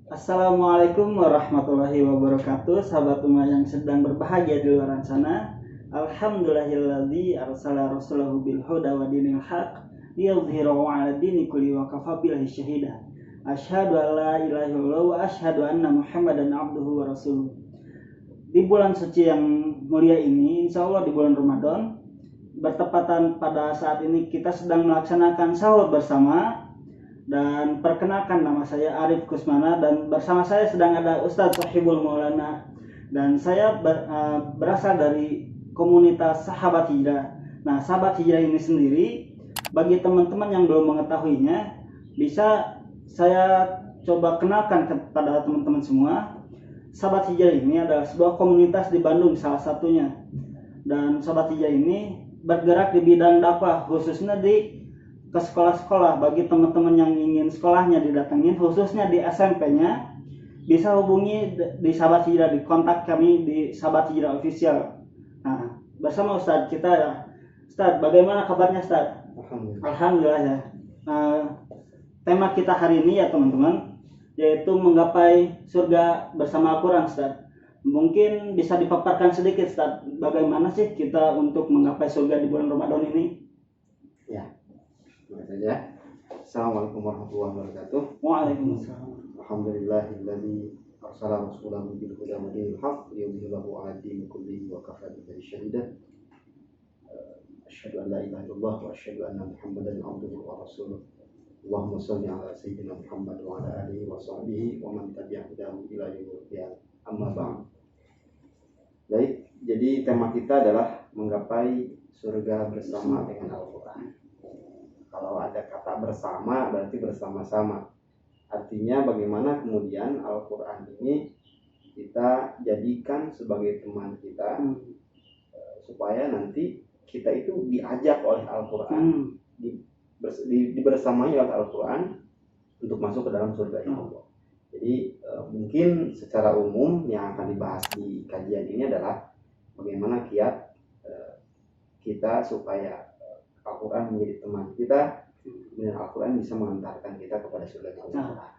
Assalamualaikum warahmatullahi wabarakatuh, sahabat umat yang sedang berbahagia di luar sana. Alhamdulillahilladzi arsala rasulahu bil huda wa dinil haq liyudhhirahu 'ala dini kulli wa kafa billahi syahida. Asyhadu an la ilaha illallah wa asyhadu anna Muhammadan abduhu wa rasuluh. Di bulan suci yang mulia ini, insya Allah di bulan Ramadan, bertepatan pada saat ini kita sedang melaksanakan sahur bersama. Dan perkenalkan, nama saya Arif Kusmana dan bersama saya sedang ada Ustadz Sohibul Maulana, dan saya berasal dari komunitas Sahabat Hijrah. Nah, Sahabat Hijrah ini sendiri, bagi teman-teman yang belum mengetahuinya, bisa saya coba kenalkan kepada teman-teman semua. Sahabat Hijrah ini adalah sebuah komunitas di Bandung salah satunya, dan Sahabat Hijrah ini bergerak di bidang dakwah, khususnya di ke sekolah-sekolah. Bagi teman-teman yang ingin sekolahnya didatengin, khususnya di SMP-nya, bisa hubungi di Sahabat Hijrah, di kontak kami di Sahabat Hijrah Official. Nah, bersama Ustadz kita ya. Ustadz, bagaimana kabarnya Ustadz? Alhamdulillah ya. Tema kita hari ini ya teman-teman, yaitu menggapai surga bersama Al-Quran Ustadz. Mungkin bisa dipaparkan sedikit Ustadz, bagaimana sih kita untuk menggapai surga di bulan Ramadan ini? Ya, saja. Assalamualaikum warahmatullahi wabarakatuh. Waalaikumsalam. Alhamdulillahilladzi arsala rasulahu bil huda wa dinil haq liyudhhirahu 'ala dini kullihi wa kafa billahi syahida. Asyhadu an la ilaha illallah wa asyhadu anna Muhammadan abduhu wa rasuluh. Allahumma shalli 'ala sayyidina Muhammad wa 'ala alihi wa sahbihi wa man tabi'ahu ila yaumil qiyamah. Amma ba'd. Baik, jadi tema kita adalah menggapai surga bersama dengan Al-Qur'an. Kalau ada kata bersama berarti bersama-sama. Artinya bagaimana kemudian Al-Quran ini kita jadikan sebagai teman kita, supaya nanti kita itu diajak oleh Al-Quran, dibersamai oleh Al-Quran untuk masuk ke dalam surga Allah. Jadi mungkin secara umum yang akan dibahas di kajian ini adalah bagaimana kiat kita supaya Al-Quran menjadi teman kita, dan Al-Quran bisa mengantarkan kita kepada surga Allah.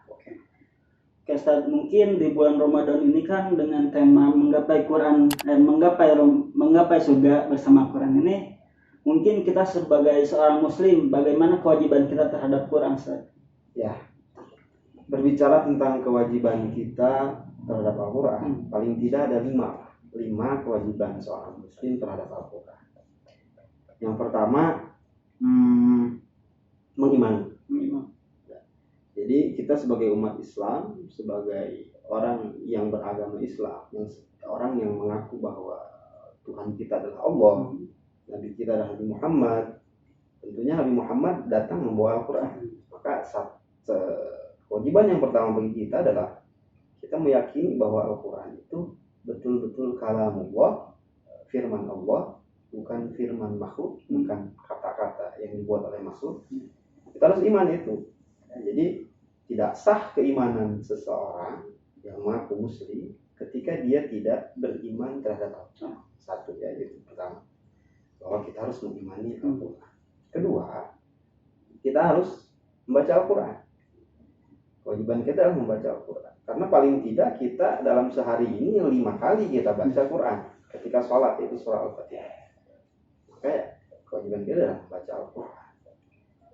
Oke Ustaz, mungkin di bulan Ramadan ini kan dengan tema menggapai Quran, menggapai surga bersama Quran ini, mungkin kita sebagai seorang Muslim, bagaimana kewajiban kita terhadap Quran Ustaz? Ya, berbicara tentang kewajiban kita terhadap Al-Quran, paling tidak ada lima kewajiban seorang Muslim terhadap Al-Quran. Yang pertama, mengimani. Jadi kita sebagai umat Islam, sebagai orang yang beragama Islam, orang yang mengaku bahwa Tuhan kita adalah Allah, Nabi kita adalah Nabi Muhammad, tentunya Nabi Muhammad datang membawa Al-Quran. Maka kewajiban yang pertama bagi kita adalah kita meyakini bahwa Al-Quran itu betul-betul kalamullah, firman Allah, bukan firman makhluk, bukan kata-kata yang dibuat oleh makhluk. Kita harus iman itu. Jadi tidak sah keimanan seseorang yang mengaku muslim ketika dia tidak beriman terhadap Allah. Satu ya, itu pertama, bahwa kita harus mengimani Al-Quran. Kedua, kita harus membaca Al-Quran. Kewajiban kita adalah membaca Al-Quran. Karena paling tidak kita dalam sehari ini 5 kali kita baca Al-Quran. Ketika sholat itu surah Al-Fatihah. Maka kewajiban kita adalah membaca Al-Quran.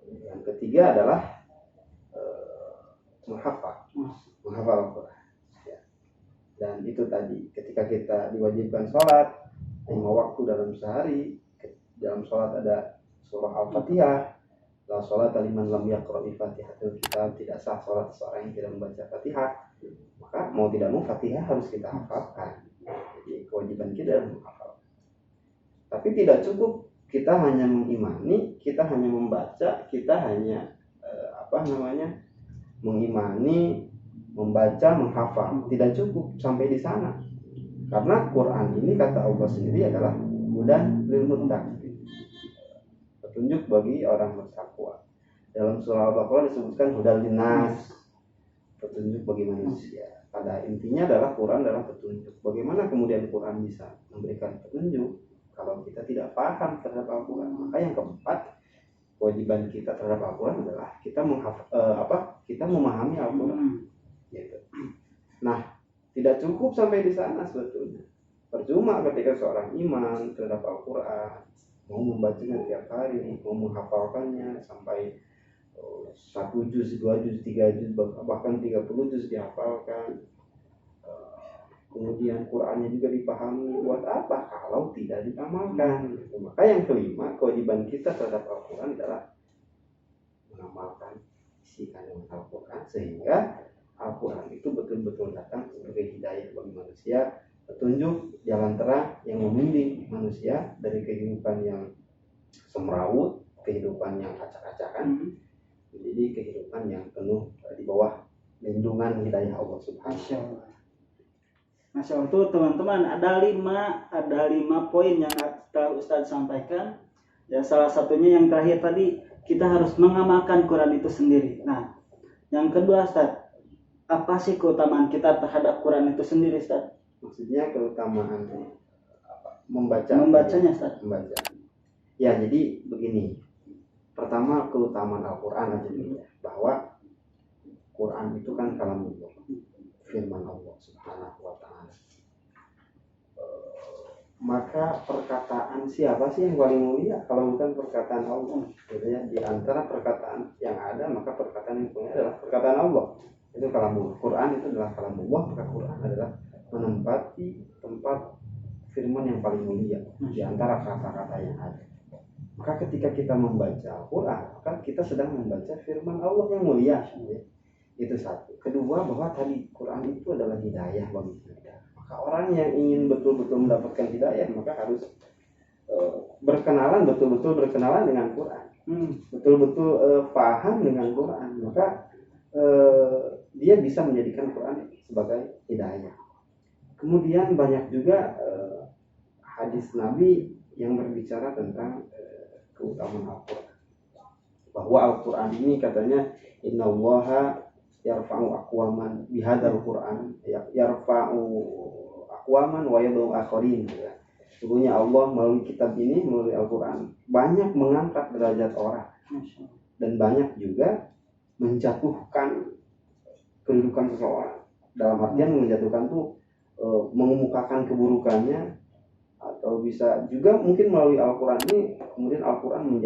Yang ketiga adalah menghafal Al-Quran. Ya. Dan itu tadi, ketika kita diwajibkan sholat 5 waktu dalam sehari, dalam sholat ada surah Al-Fatihah. La sholat liman lam yaqra'i fatihatul kitab, tidak sah sholat seorang yang tidak membaca Fatihah. Maka mau tidak mau Fatihah harus kita hafalkan. Jadi kewajiban kita adalah menghafal. Tapi tidak cukup kita hanya mengimani, kita hanya membaca, kita hanya mengimani, membaca, menghafal. Tidak cukup sampai di sana. Karena Quran ini kata Allah sendiri adalah hudan lil muttaqin, petunjuk bagi orang bertakwa. Dalam surah Al-Baqarah disebutkan hudan linnas, petunjuk bagi manusia. Pada intinya adalah Quran adalah petunjuk. Bagaimana kemudian Quran bisa memberikan petunjuk kalau kita tidak paham terhadap Al-Quran? Maka yang keempat, kewajiban kita terhadap Al-Quran adalah kita kita memahami Al-Quran. Gitu. Nah, tidak cukup sampai di sana sebetulnya. Percuma ketika seorang iman terhadap Al-Quran, mau membacanya tiap hari, mau menghafalkannya sampai 1 juz, 2 juz, 3 juz, bahkan 30 juz dihafalkan. Kemudian Qurannya juga dipahami, buat apa kalau tidak diamalkan? Maka yang kelima, kewajiban kita terhadap Al-Quran adalah mengamalkan isi kandungan Al-Quran, sehingga Al-Quran itu betul-betul datang sebagai hidayah bagi manusia, petunjuk jalan terang yang membimbing manusia dari kehidupan yang semrawut, kehidupan yang acak-acakan, menjadi kehidupan yang penuh di bawah lindungan hidayah Allah Subhanahu wa Ta'ala. Masya Allah tuh teman-teman, ada lima poin yang telah Ustadz sampaikan. Ya, salah satunya yang terakhir tadi, kita harus mengamalkan Quran itu sendiri. Nah, yang kedua Ustadz, apa sih keutamaan kita terhadap Quran itu sendiri Ustadz? Maksudnya keutamaan membacanya Ustadz? Membaca. Ya, jadi begini. Pertama, keutamaan Al-Quran aja dulu ya, bahwa Quran itu kan kalamullah, firman Allah Subhanahu wa Ta'ala. Maka perkataan siapa sih yang paling mulia kalau bukan perkataan Allah? Gitu ya. Di antara perkataan yang ada, maka perkataan yang mulia adalah perkataan Allah. Itu kalamullah. Quran itu adalah kalamullah, maka Quran adalah menempati tempat firman yang paling mulia di antara kata-kata yang ada. Maka ketika kita membaca Al-Quran, maka kita sedang membaca firman Allah yang mulia. Itu satu. Kedua, bahwa tadi Quran itu adalah hidayah bagi kita. Maka orang yang ingin betul-betul mendapatkan hidayah, maka harus betul-betul berkenalan dengan Quran. Betul-betul paham dengan Quran. Maka dia bisa menjadikan Quran sebagai hidayah. Kemudian banyak juga hadis Nabi yang berbicara tentang keutamaan Al-Quran. Bahwa Al-Quran ini katanya innallaha yarfa'u aqwaman bihadzal Quran, yarfa'u aqwaman wa yad'u akharin. Sesungguhnya Allah melalui kitab ini, melalui Al-Quran, banyak mengangkat derajat orang dan banyak juga menjatuhkan kedudukan seseorang. Dalam artian menjatuhkan tuh mengemukakan keburukannya, atau bisa juga mungkin melalui Al-Quran ini kemudian Al-Quran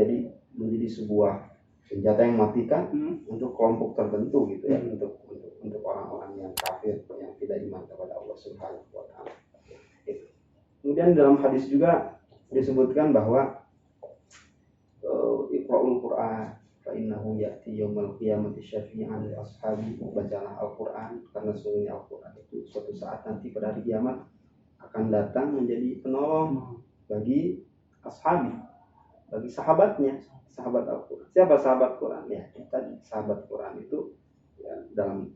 menjadi sebuah senjata yang mematikan untuk kelompok tertentu gitu ya, untuk orang-orang yang kafir, yang tidak iman kepada Allah Subhanahu wa Ta'ala. Kemudian dalam hadis juga disebutkan bahwa Iqra'ul Qur'an fa innahu ya'ti yaumil qiyamati syafi'an li ashabi. Bacalah Al-Quran karena sesungguhnya Al-Quran itu suatu saat nanti pada hari kiamat akan datang menjadi penolong bagi ashabi, bagi sahabatnya, sahabat Al-Quran. Siapa sahabat Quran? Ya, tadi sahabat Quran itu ya, dalam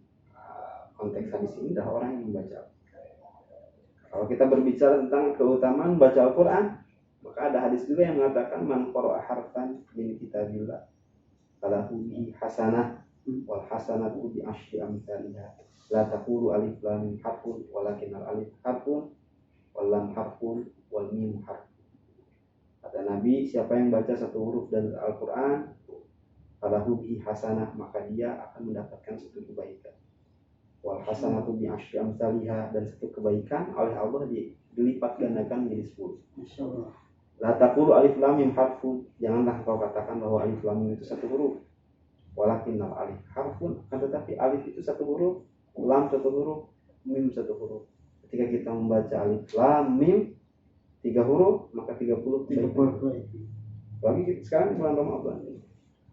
konteks hadis ini adalah orang yang membaca. Kalau kita berbicara tentang keutamaan baca Al-Quran, maka ada hadis juga yang mengatakan man qara'a harfan min kitabillah falahu bihi hasanah wal hasanatu bi asyri amsalha la taqulu alif lam mim harfun walakin al alif harfun wal lam harfun wal mim harfun. Kata Nabi, siapa yang baca satu huruf dari Al-Quran, falahu bihi hasanah, maka dia akan mendapatkan satu kebaikan. Wal hasanatu bi asyri amsalha, dan satu kebaikan oleh Allah dilipat gandakan menjadi 10. Masyaallah. La taqulu alif lam mim harfun, janganlah kau katakan bahwa alif lam mim itu satu huruf. Walakin al alif harfun, akan tetapi alif itu satu huruf, lam satu huruf, mim satu huruf. Ketika kita membaca alif lam mim 3 huruf, maka 30 baik. Lagi sekarang bulan Ramadan,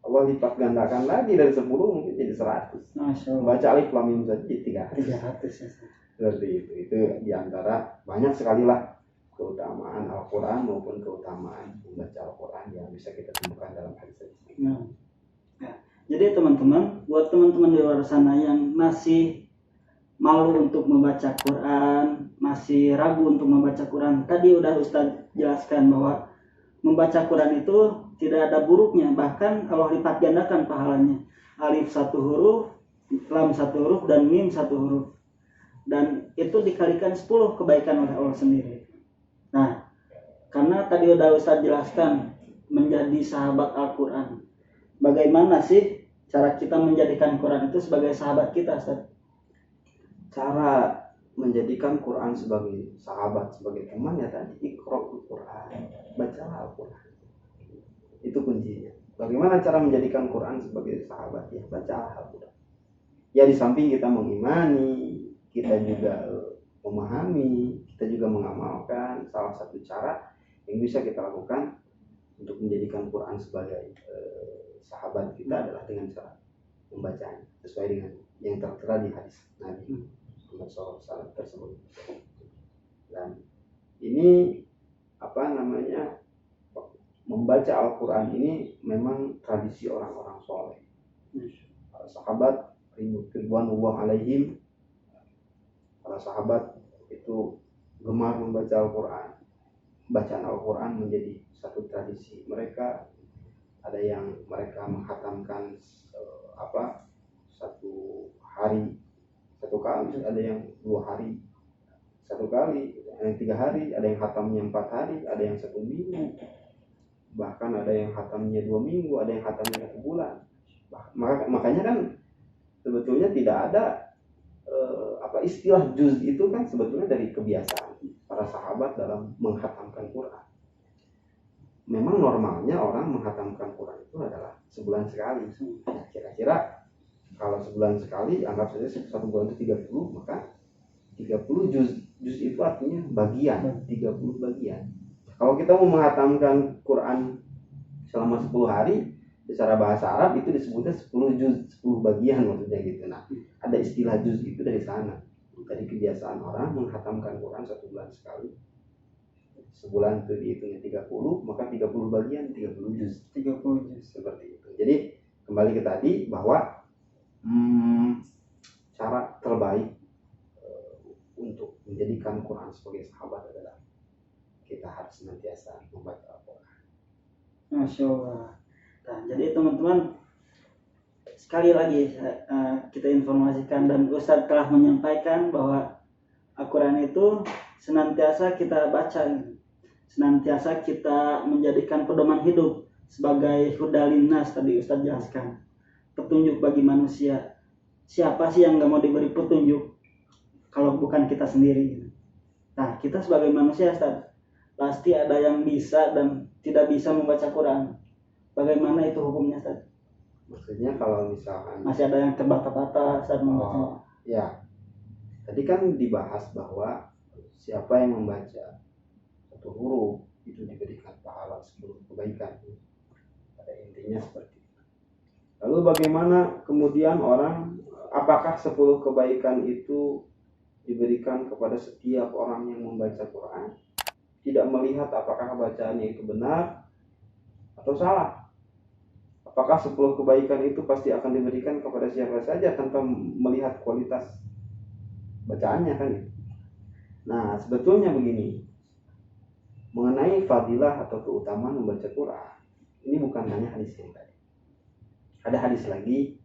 Allah lipat gandakan lagi dari 10 mungkin jadi 100. Baca alif lam mim saja jadi 300. Seperti itu. Itu diantara banyak sekali lah keutamaan Al-Quran maupun keutamaan membaca Al-Quran yang bisa kita temukan dalam hadis ini. Ya. Jadi teman-teman, buat teman-teman di luar sana yang masih malu untuk membaca Quran, masih ragu untuk membaca Quran, tadi udah Ustadz jelaskan bahwa membaca Quran itu tidak ada buruknya, bahkan Allah lipat gandakan pahalanya. Alif 1 huruf, lam 1 huruf, dan mim 1 huruf, dan itu dikalikan 10 kebaikan oleh Allah sendiri. Nah, karena tadi udah Ustadz jelaskan menjadi sahabat Al-Quran, bagaimana sih cara kita menjadikan Quran itu sebagai sahabat kita, Ustadz? cara menjadikan Quran sebagai sahabat, sebagai teman ya tadi iqra'ul Quran, bacalah Al-Quran. Itu kuncinya. Bagaimana cara menjadikan Quran sebagai sahabat? Ya bacalah Al-Quran. Ya di samping kita mengimani, kita juga memahami, kita juga mengamalkan. Salah satu cara yang bisa kita lakukan untuk menjadikan Quran sebagai sahabat kita adalah dengan cara membacanya sesuai dengan yang tertera di hadis Nabi Muhammad SAW tersebut. Dan ini membaca Al-Quran ini memang tradisi orang-orang soleh. Para sahabat ridwanullah alaihim, para sahabat itu gemar membaca Al-Quran. Bacaan Al-Quran menjadi satu tradisi mereka. Ada yang mereka menghatamkan satu hari satu kali, ada yang 2 hari satu kali, ada yang 3 hari, ada yang hatamnya 4 hari, ada yang 1 minggu, bahkan ada yang hatamnya 2 minggu, ada yang hatamnya 1 bulan. Makanya kan sebetulnya tidak ada istilah juz itu kan sebetulnya dari kebiasaan para sahabat dalam menghatamkan Quran. Memang normalnya orang menghatamkan Quran itu adalah sebulan sekali. Kira-kira kalau sebulan sekali, anggap saja 1 bulan itu 30, maka 30 juz. Juz itu artinya bagian, 30 bagian. Kalau kita mau menghatamkan Quran selama 10 hari, secara bahasa Arab itu disebutnya 10 juz, 10 bagian maksudnya gitu. Nah, ada istilah juz itu dari sana. Dari kebiasaan orang menghatamkan Quran 1 bulan sekali. Sebulan itu dihitungnya 30, maka 30 bagian, 30 juz. 30 juz. Seperti itu. Jadi kembali ke tadi bahwa cara terbaik untuk menjadikan Quran sebagai sahabat adalah kita harus senantiasa membaca Al-Quran. Masya Allah. Nah, jadi teman-teman, sekali lagi kita informasikan dan Ustadz telah menyampaikan bahwa Al-Quran itu senantiasa kita baca, senantiasa kita menjadikan pedoman hidup sebagai hudalin nas, tadi Ustadz jelaskan, petunjuk bagi manusia. Siapa sih yang gak mau diberi petunjuk kalau bukan kita sendiri? Nah, kita sebagai manusia, Ustadz, pasti ada yang bisa dan tidak bisa membaca Quran. Bagaimana itu hukumnya, Ustadz? Maksudnya kalau misalkan masih ada yang terbata-bata saat membaca. Ya, tadi kan dibahas bahwa siapa yang membaca satu huruf itu diberikan pahala 10 kebaikan. Pada intinya seperti itu. Lalu bagaimana kemudian apakah 10 kebaikan itu diberikan kepada setiap orang yang membaca Quran, tidak melihat apakah bacaannya itu benar atau salah? Apakah 10 kebaikan itu pasti akan diberikan kepada siapa saja tanpa melihat kualitas bacaannya kan? Nah, sebetulnya begini, mengenai fadilah atau keutamaan membaca Quran, ini bukan hanya hadis yang tadi. Ada hadis lagi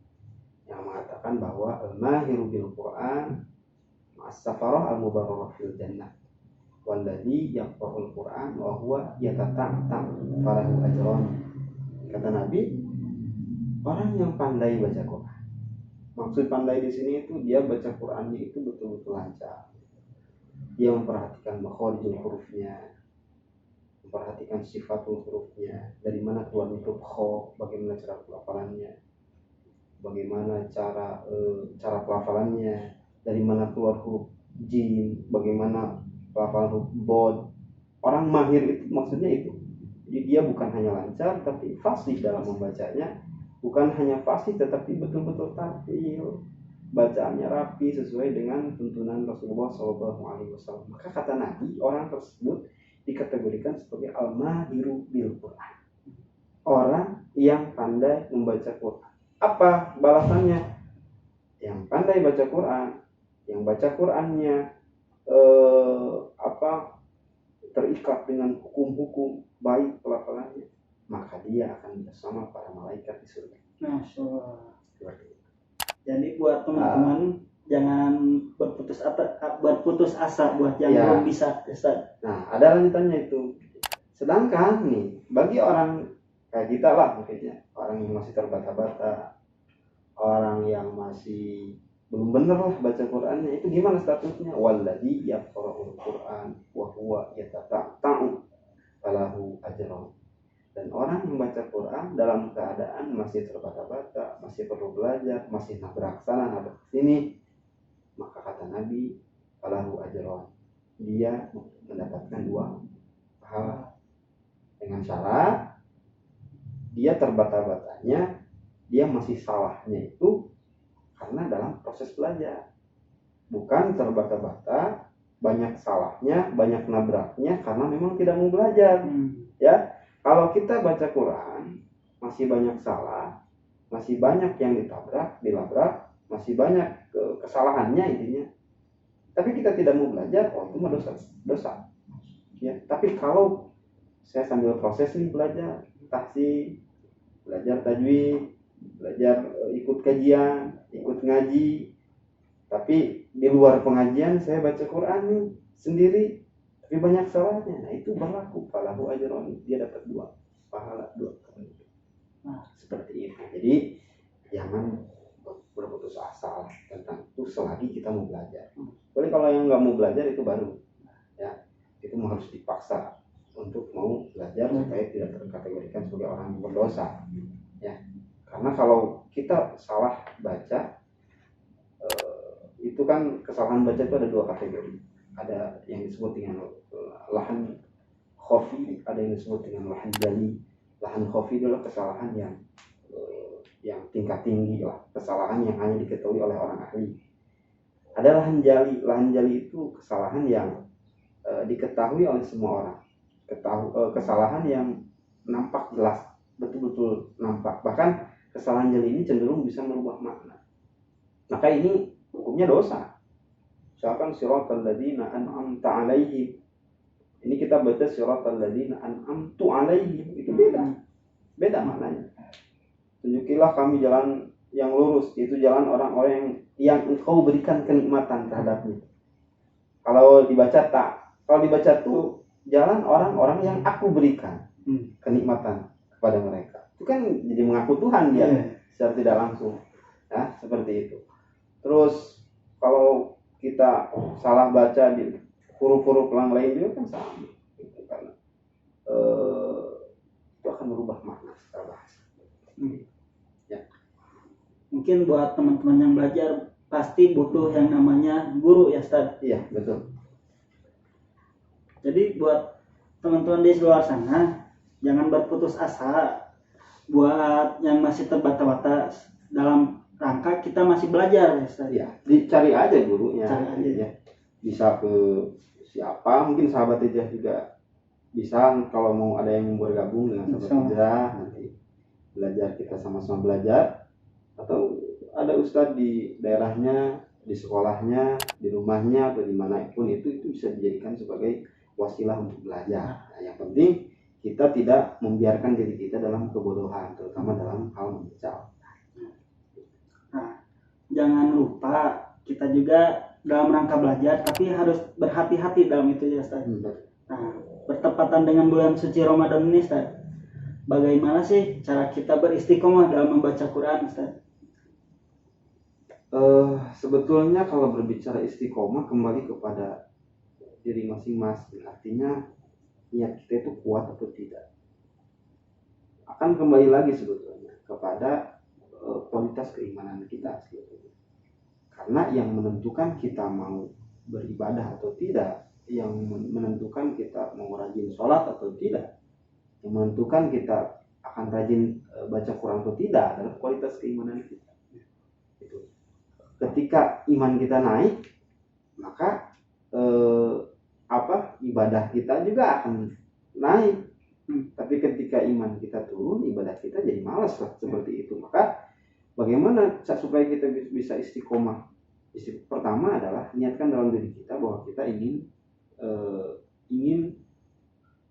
yang mengatakan bahwa al-mahiru bil Quran ma'as-safarah al-mubarrarah fil jannah walladzi yaqra'ul Quran wa huwa yatata'tam falahu ajran. Kata Nabi, orang yang pandai baca Quran. Maksud pandai di sini itu dia baca Qurannya itu betul-betul lancar. Dia memperhatikan makharijul hurufnya, memperhatikan sifatul hurufnya, dari mana keluar huruf kha, bagaimana cara pelafalannya, bagaimana cara pelafalannya, dari mana keluar huruf jim, bagaimana pelafalan huruf bod. Orang mahir itu maksudnya itu. Jadi dia bukan hanya lancar tapi fasih dalam membacanya. Bukan hanya fasih tetapi betul-betul tartil, bacaannya rapi sesuai dengan tuntunan Rasulullah SAW. Maka kata Nabi, orang tersebut dikategorikan sebagai al-mahiru bil Quran, orang yang pandai membaca Quran. Apa balasannya? Yang pandai baca Quran, yang baca Qurannya terikat dengan hukum-hukum baik pelafalannya, maka dia akan bersama para malaikat di surga. Masya Allah. Jadi buat teman-teman jangan berputus asa buat yang belum bisa, Ustaz. Nah, ada lanjutannya itu. Sedangkan nih, bagi orang kayak kita lah mungkinnya, orang yang masih terbata-bata, orang yang masih belum bener lah baca Qurannya, itu gimana statusnya? Walladzi yaqra'ul Qur'an wa huwa yatata'u falahu ajrun. Dan orang yang baca Quran dalam keadaan masih terbata-bata, masih perlu belajar, masih nabrak sana nabrak sini, maka kata Nabi, falahu ajrun, dia mendapatkan 2 pahala. Dengan syarat dia terbata-batanya, dia masih salahnya itu karena dalam proses belajar, bukan terbata-bata banyak salahnya, banyak nabraknya karena memang tidak mau belajar. Ya, kalau kita baca Quran masih banyak salah, masih banyak yang dilabrak, masih banyak kesalahannya intinya, tapi kita tidak mau belajar, itu mah dosa. Ya, tapi kalau saya sambil proses nih belajar tahsin, belajar tajwid, belajar ikut kajian, ikut ngaji, tapi di luar pengajian saya baca Quran nih sendiri tapi banyak salahnya, nah itu berlaku falahu ajrun, dia dapat 2 pahala, 2 kebaikan. Seperti itu. Jadi jangan berputus asa tentang itu selagi kita mau belajar. Boleh kalau yang nggak mau belajar itu baru ya, itu harus dipaksa untuk mau belajar supaya tidak terkategorikan sebagai orang yang berdosa ya. Karena kalau kita salah baca, itu kan kesalahan baca itu ada 2 kategori. Ada yang disebut dengan lahan khafi, ada yang disebut dengan lahan jali. Lahan khafi adalah kesalahan yang tingkat tinggi lah, kesalahan yang hanya diketahui oleh orang ahli. Ada lahan jali. Lahan jali itu kesalahan yang diketahui oleh semua orang. Kesalahan yang nampak jelas, betul-betul nampak. Bahkan kesalahan jali ini cenderung bisa merubah makna. Maka ini hukumnya dosa. Misalkan siratal ladzina an'amta 'alaihim. Ini kita baca siratal ladzina an'amtu 'alaihim, itu beda maknanya. Tunjukilah kami jalan yang lurus, itu jalan orang-orang yang engkau berikan kenikmatan terhadapnya. Kalau dibaca tuh jalan orang-orang yang aku berikan kenikmatan kepada mereka. Itu kan jadi mengaku Tuhan dia secara tidak langsung. Ya, seperti itu. Terus kalau kita salah baca di huruf-huruf yang lain juga kan sama. Karena itu akan merubah makna secara bahasa. Ya. Mungkin buat teman-teman yang belajar pasti butuh yang namanya guru ya Ustaz. Iya, betul. Jadi buat teman-teman di luar sana jangan berputus asa. Buat yang masih terbata-bata dalam rangka kita masih belajar ya Ustaz. Ya, dicari aja gurunya. Cari aja. Ya. Bisa ke siapa, mungkin sahabat Hijrah juga bisa, kalau mau ada yang bergabung dengan sahabat Hijrah nanti belajar, kita sama-sama belajar, atau ada ustadz di daerahnya, di sekolahnya, di rumahnya, atau dimanapun itu bisa dijadikan sebagai wasilah untuk belajar. Nah, yang penting kita tidak membiarkan diri kita dalam kebodohan, terutama dalam hal membaca. Nah, jangan lupa kita juga dalam rangka belajar tapi harus berhati-hati dalam itu ya Ustaz. Nah, bertepatan dengan bulan suci Ramadan ini Ustaz, bagaimana sih cara kita beristiqomah dalam membaca Quran Ustaz? Sebetulnya kalau berbicara istiqomah kembali kepada diri masing-masing, artinya niat kita itu kuat atau tidak. Akan kembali lagi sebetulnya kepada kualitas keimanan kita sebetulnya. Karena yang menentukan kita mau beribadah atau tidak, yang menentukan kita mau rajin sholat atau tidak, yang menentukan kita akan rajin baca Quran atau tidak adalah kualitas keimanan kita. Itu. Ketika iman kita naik, maka ibadah kita juga akan naik. Tapi ketika iman kita turun, ibadah kita jadi malas lah, seperti itu. Maka bagaimana supaya kita bisa istiqomah? Pertama adalah niatkan dalam diri kita bahwa kita ingin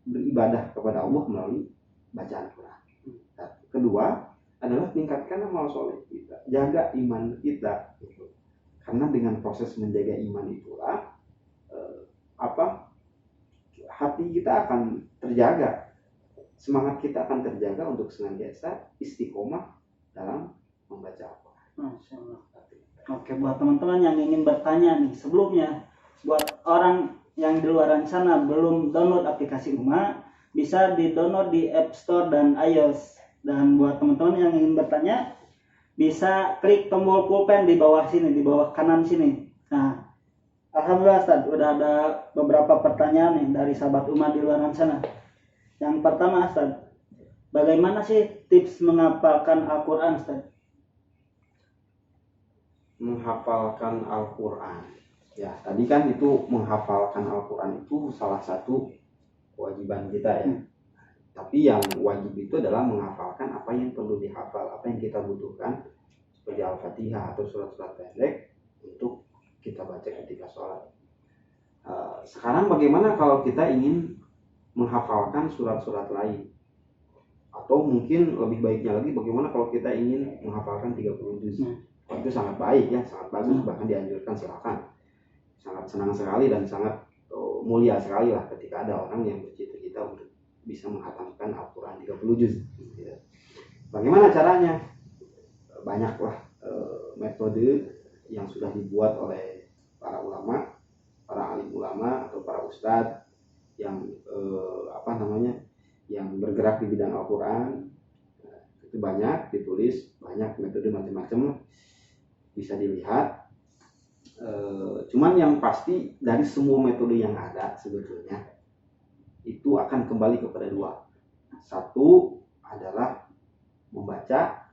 beribadah kepada Allah melalui bacaan Quran. Kedua adalah tingkatkan amal soleh kita, jaga iman kita. Karena dengan proses menjaga iman itulah hati kita akan terjaga, semangat kita akan terjaga untuk senantiasa istiqomah dalam membaca Al-Quran. Masya Allah. Oke, buat teman-teman yang ingin bertanya nih, sebelumnya buat orang yang di luar sana belum download aplikasi Uma, bisa di-download di App Store dan iOS. Dan buat teman-teman yang ingin bertanya, bisa klik tombol pulpen di bawah sini, di bawah kanan sini. Nah, alhamdulillah Ustaz, udah ada beberapa pertanyaan nih dari sahabat Uma di luar sana. Yang pertama Ustaz, bagaimana sih tips menghafalkan Al-Quran Ustaz? Menghafalkan Al-Quran, ya tadi kan itu menghafalkan Al-Quran itu salah satu kewajiban kita ya. Tapi yang wajib itu adalah menghafalkan apa yang perlu dihafal, apa yang kita butuhkan, seperti Al-Fatihah atau surat-surat pendek untuk kita baca ketika sholat. Sekarang bagaimana kalau kita ingin menghafalkan surat-surat lain? Atau mungkin lebih baiknya lagi, bagaimana kalau kita ingin menghafalkan 30 juz? Itu sangat baik ya, sangat bagus, bahkan dianjurkan, silakan. Sangat senang sekali dan sangat mulia sekali lah ketika ada orang yang bercita-cita untuk bisa menghatamkan Al-Quran 30 juz. Bagaimana caranya? Banyaklah metode yang sudah dibuat oleh para ulama, para alim ulama atau para ustadz yang yang bergerak di bidang Al-Quran. Itu banyak ditulis, banyak metode macam-macam bisa dilihat. Cuman yang pasti dari semua metode yang ada sebetulnya itu akan kembali kepada dua. Satu adalah membaca,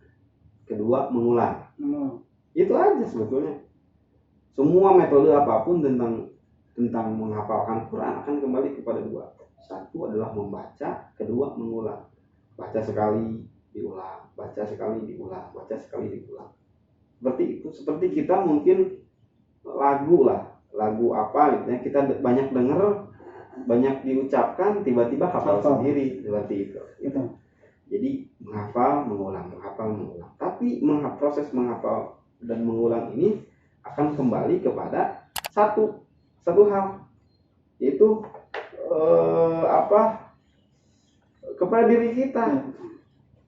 kedua mengulang. Itu aja sebetulnya. Semua metode apapun tentang menghafalkan Quran akan kembali kepada dua. Satu adalah membaca, kedua mengulang. Baca sekali diulang, baca sekali diulang, baca sekali diulang. Seperti itu. Seperti kita mungkin lagu apa gitu ya, kita banyak dengar, banyak diucapkan, tiba-tiba hafal sendiri, seperti itu. Jadi menghafal, mengulang, menghafal, mengulang. Tapi proses menghafal dan mengulang ini akan kembali kepada satu hal, yaitu kepada diri kita,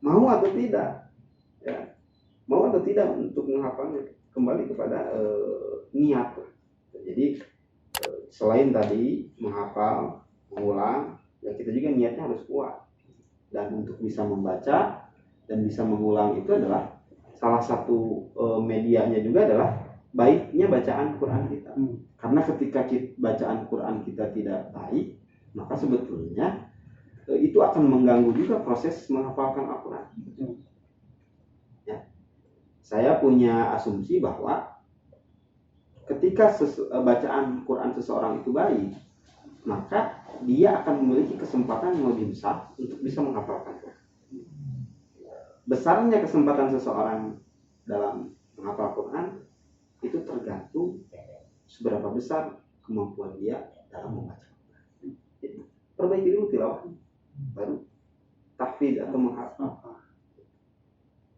mau atau tidak, ya, mau atau tidak untuk menghafalnya, kembali kepada niat. Jadi selain tadi menghafal, mengulang, ya kita juga niatnya harus kuat. Dan untuk bisa membaca dan bisa mengulang itu adalah salah satu medianya juga adalah baiknya bacaan Quran kita. Karena ketika bacaan Quran kita tidak baik, maka sebetulnya itu akan mengganggu juga proses menghafalkan Al-Quran. Ya. Saya punya asumsi bahwa ketika bacaan Quran seseorang itu baik, maka dia akan memiliki kesempatan yang lebih besar untuk bisa menghafalkan Quran. Besarnya kesempatan seseorang dalam menghafal Quran itu tergantung seberapa besar kemampuan dia dalam membaca. Jadi, perbaiki dulu tilawahnya, baru tahfidz atau menghafal.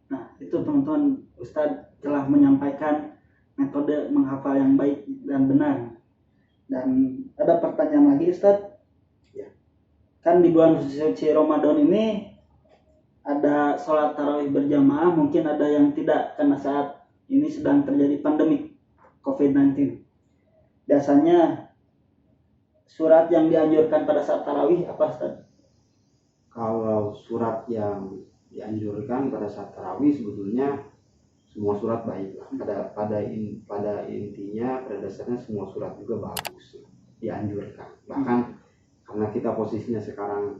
Nah, itu teman-teman, Ustadz telah menyampaikan metode menghafal yang baik dan benar. Dan ada pertanyaan lagi Ustadz. Ya. Kan di bulan suci Ramadan ini ada sholat tarawih berjamaah, mungkin ada yang tidak karena saat ini sedang terjadi pandemi COVID-19. Biasanya surat yang dianjurkan pada saat tarawih apa Ustaz? Kalau surat yang dianjurkan pada saat tarawih sebetulnya semua surat baik lah. Pada intinya, pada dasarnya semua surat juga bagus, dianjurkan. Bahkan karena kita posisinya sekarang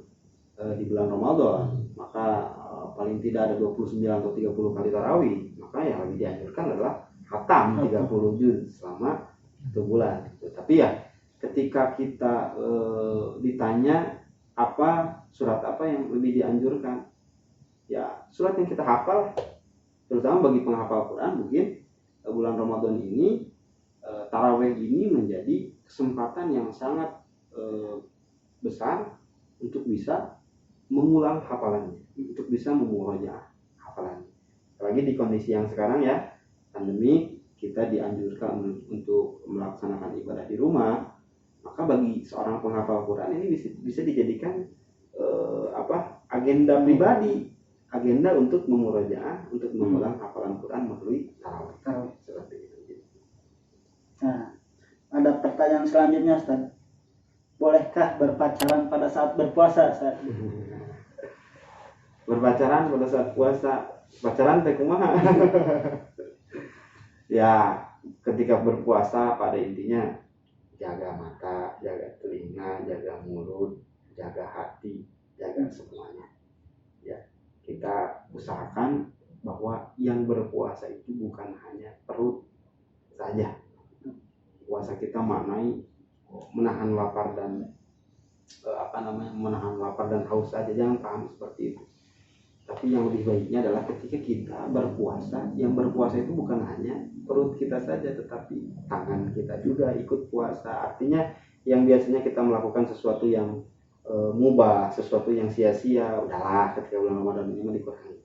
di bulan Ramadan, maka paling tidak ada 29 atau 30 kali tarawih, maka yang lebih dianjurkan adalah khatam 30 juz selama 1 bulan. Tapi ya ketika kita ditanya surat apa yang lebih dianjurkan, ya surat yang kita hafal, terutama bagi penghafal Quran. Mungkin bulan Ramadan ini tarawih ini menjadi kesempatan yang sangat besar untuk bisa mengulang hafalannya, untuk bisa memurojaah hafalannya. Apalagi di kondisi yang sekarang ya, pandemi, kita dianjurkan untuk melaksanakan ibadah di rumah. Maka bagi seorang penghafal Quran ini bisa dijadikan agenda pribadi, agenda untuk memurojaah, untuk mengulang hafalan Quran melalui tarawih. Seperti itu. selanjutnya, Ustaz. Bolehkah berpacaran pada saat berpuasa, Ustaz? Berpacaran pada saat puasa, pacaran teh kumaha? Ya, ketika berpuasa pada intinya jaga mata, jaga telinga, jaga mulut, jaga hati, jaga semuanya. Ya, kita usahakan bahwa yang berpuasa itu bukan hanya perut saja. Puasa kita maknai menahan lapar dan menahan lapar dan haus saja, jangan paham seperti itu. Tapi yang lebih baiknya adalah ketika kita berpuasa, yang berpuasa itu bukan hanya perut kita saja, tetapi tangan kita juga ikut puasa. Artinya yang biasanya kita melakukan sesuatu yang mubah, sesuatu yang sia-sia, udahlah ketika bulan Ramadan ini dikurangi.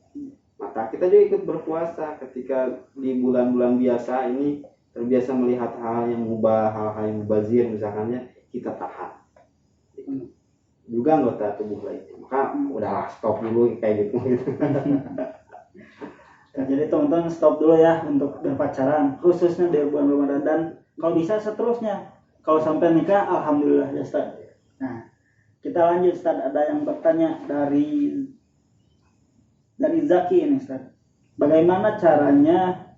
Maka kita juga ikut berpuasa ketika di bulan-bulan biasa ini terbiasa melihat hal yang mubah, hal-hal yang mubazir misalkannya, kita tahan. Juga anggota tubuh lainnya, maka udahlah stop dulu kayak gitu. Ya, jadi teman-teman stop dulu ya untuk berpacaran, khususnya di bulan Ramadan, dan kalau bisa seterusnya. Kalau sampai nikah, alhamdulillah ya, Ustaz. Nah, kita lanjut, Ustaz. Ada yang bertanya dari Zaki ini, Ustaz. Bagaimana caranya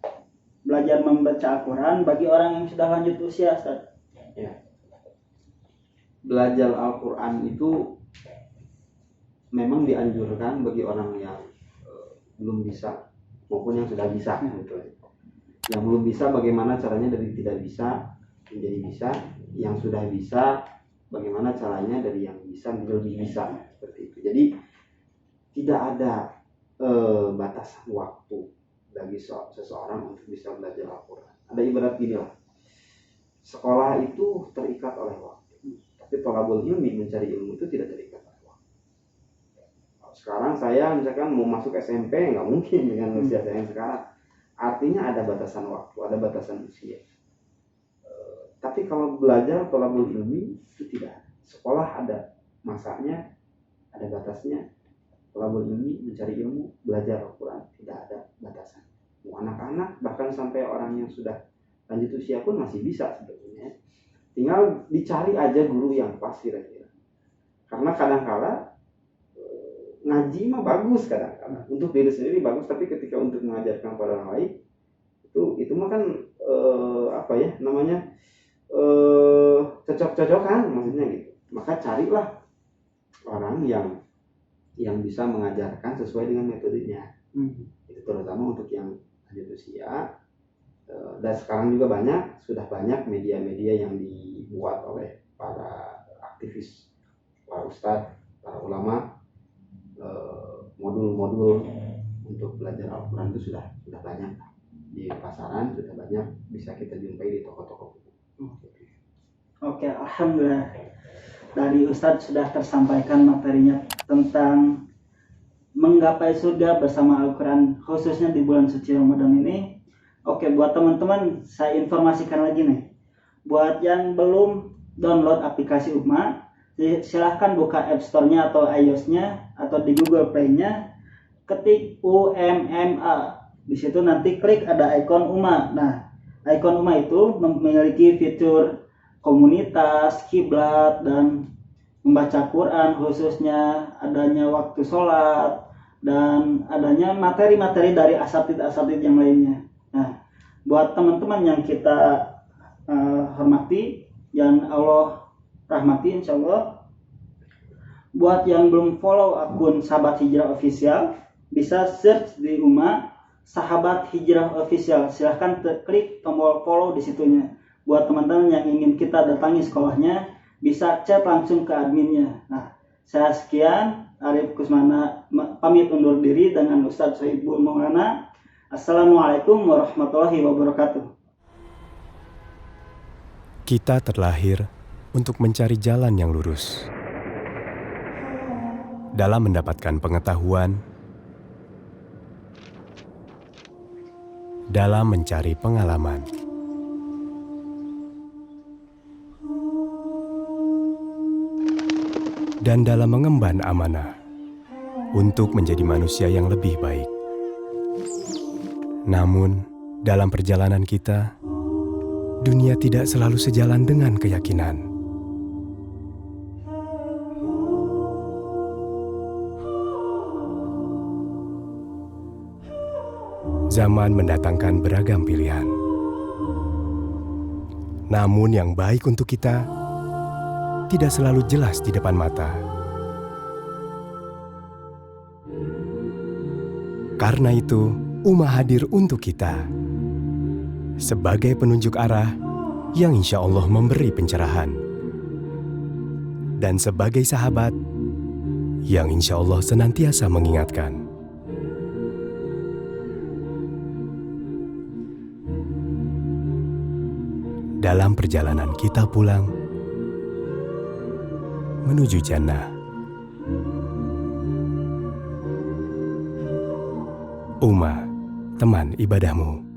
belajar membaca Al-Quran bagi orang yang sudah lanjut usia, Ustaz? Ya. Belajar Al-Quran itu memang dianjurkan bagi orang yang belum bisa maupun yang sudah bisa, gitu. Yang belum bisa bagaimana caranya dari tidak bisa menjadi bisa, yang sudah bisa bagaimana caranya dari yang bisa menjadi lebih bisa, seperti itu. Jadi tidak ada batasan waktu bagi seseorang untuk bisa belajar Al-Quran. Ada ibarat gini lah, sekolah itu terikat oleh waktu. Tapi thalabul ilmi, mencari ilmu itu tidak terikat oleh waktu. Sekarang saya misalkan mau masuk SMP, nggak mungkin dengan usia saya yang sekarang. Artinya ada batasan waktu, ada batasan usia. Tapi kalau belajar thalabul ilmi itu tidak. Sekolah ada masanya, ada batasnya. Thalabul ilmi, mencari ilmu, belajar Al-Quran, tidak ada batasan. Mau anak-anak, bahkan sampai orang yang sudah lanjut usia pun masih bisa sebetulnya. Tinggal dicari aja guru yang pas kira-kira. Karena kadang-kala ngaji mah bagus kadang-kala. Untuk diri sendiri bagus, tapi ketika untuk mengajarkan pada orang lain, itu mah kan cocok-cocokan maksudnya gitu. Maka carilah orang yang bisa mengajarkan sesuai dengan metodenya. Itu terutama untuk yang lanjut usia. Dan sekarang juga sudah banyak media-media yang dibuat oleh para aktivis, para ustadz, para ulama, modul-modul untuk belajar Al-Quran itu sudah banyak di pasaran, sudah banyak bisa kita jumpai di toko-toko buku. Oke, alhamdulillah. Dari Ustadz sudah tersampaikan materinya tentang menggapai surga bersama Al-Quran, khususnya di bulan suci Ramadan ini. Oke, buat teman-teman saya informasikan lagi nih. Buat yang belum download aplikasi UMA, silahkan buka App Store-nya atau iOS-nya atau di Google Play-nya, ketik UMMA. Di situ nanti klik ada ikon UMA. Nah, ikon UMA itu memiliki fitur komunitas, kiblat, dan membaca Quran, khususnya adanya waktu sholat, dan adanya materi-materi dari asatid-asatid yang lainnya. Nah, buat teman-teman yang kita hormati, yang Allah rahmati insya Allah, buat yang belum follow akun Sahabat Hijrah Official, bisa search di UMA Sahabat Hijrah Official. Silahkan klik tombol follow di situnya. Buat teman-teman yang ingin kita datangi sekolahnya, bisa chat langsung ke adminnya. Nah, saya sekian, Arif Kusmana pamit undur diri dengan Ustadz Sohibul Maulana. Assalamualaikum warahmatullahi wabarakatuh. Kita terlahir untuk mencari jalan yang lurus. Dalam mendapatkan pengetahuan, dalam mencari pengalaman, dan dalam mengemban amanah untuk menjadi manusia yang lebih baik. Namun, dalam perjalanan kita, dunia tidak selalu sejalan dengan keyakinan. Zaman mendatangkan beragam pilihan. Namun yang baik untuk kita tidak selalu jelas di depan mata. Karena itu, Ummah hadir untuk kita sebagai penunjuk arah yang insya Allah memberi pencerahan, dan sebagai sahabat yang insya Allah senantiasa mengingatkan. Dalam perjalanan kita pulang menuju jannah, Ummah, teman ibadahmu.